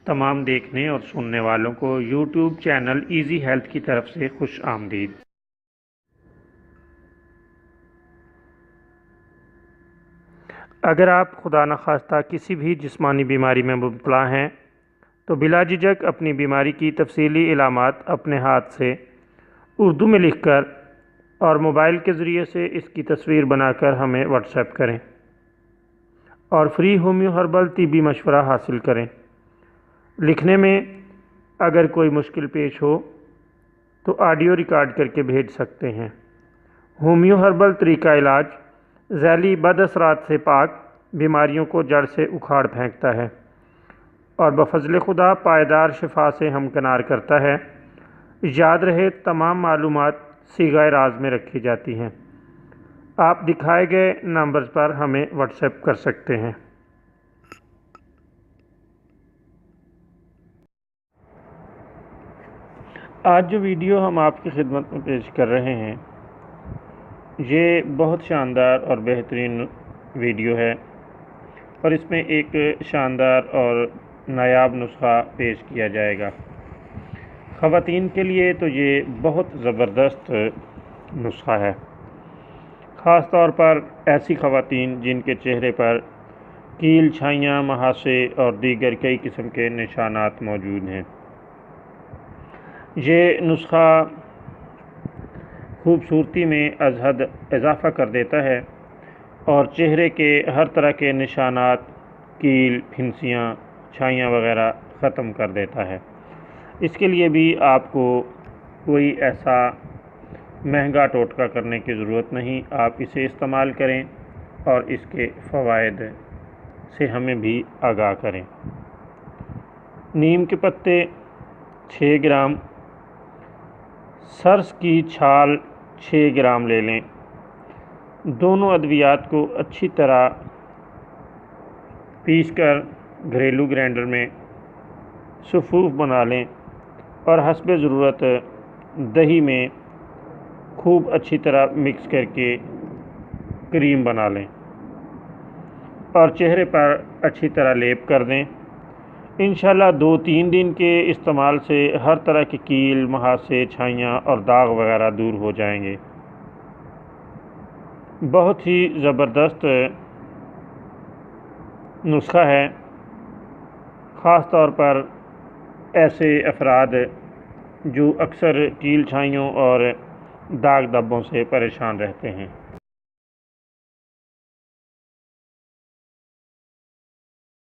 تمام دیکھنے اور سننے والوں کو یوٹیوب چینل ایزی ہیلتھ کی طرف سے خوش آمدید۔ اگر آپ خدا نخواستہ کسی بھی جسمانی بیماری میں مبتلا ہیں تو بلا جھجک اپنی بیماری کی تفصیلی علامات اپنے ہاتھ سے اردو میں لکھ کر اور موبائل کے ذریعے سے اس کی تصویر بنا کر ہمیں واٹس ایپ کریں اور فری ہومیو ہربل طبی مشورہ حاصل کریں۔ لکھنے میں اگر کوئی مشکل پیش ہو تو آڈیو ریکارڈ کر کے بھیج سکتے ہیں۔ ہومیو ہربل طریقہ علاج ذیلی بد اثرات سے پاک، بیماریوں کو جڑ سے اکھاڑ پھینکتا ہے اور بفضل خدا پائیدار شفا سے ہمکنار کرتا ہے۔ یاد رہے تمام معلومات صیغہ راز میں رکھی جاتی ہیں۔ آپ دکھائے گئے نمبرز پر ہمیں واٹس ایپ کر سکتے ہیں۔ آج جو ویڈیو ہم آپ کی خدمت میں پیش کر رہے ہیں یہ بہت شاندار اور بہترین ویڈیو ہے اور اس میں ایک شاندار اور نایاب نسخہ پیش کیا جائے گا۔ خواتین کے لیے تو یہ بہت زبردست نسخہ ہے، خاص طور پر ایسی خواتین جن کے چہرے پر کیل، چھائیاں، مہاسے اور دیگر کئی قسم کے نشانات موجود ہیں۔ یہ نسخہ خوبصورتی میں از حد اضافہ کر دیتا ہے اور چہرے کے ہر طرح کے نشانات، کیل، پھنسیاں، چھائیاں وغیرہ ختم کر دیتا ہے۔ اس کے لیے بھی آپ کو کوئی ایسا مہنگا ٹوٹکا کرنے کی ضرورت نہیں، آپ اسے استعمال کریں اور اس کے فوائد سے ہمیں بھی آگاہ کریں۔ نیم کے پتے 6 گرام، سرس کی چھال 6 گرام لے لیں۔ دونوں ادویات کو اچھی طرح پیس کر گھریلو گرائنڈر میں صفوف بنا لیں اور حسب ضرورت دہی میں خوب اچھی طرح مکس کر کے کریم بنا لیں اور چہرے پر اچھی طرح لیپ کر دیں۔ انشاءاللہ 2-3 دن کے استعمال سے ہر طرح کی کیل، مہاسے، چھائیاں اور داغ وغیرہ دور ہو جائیں گے۔ بہت ہی زبردست نسخہ ہے، خاص طور پر ایسے افراد جو اکثر کیل، چھائیوں اور داغ دھبوں سے پریشان رہتے ہیں۔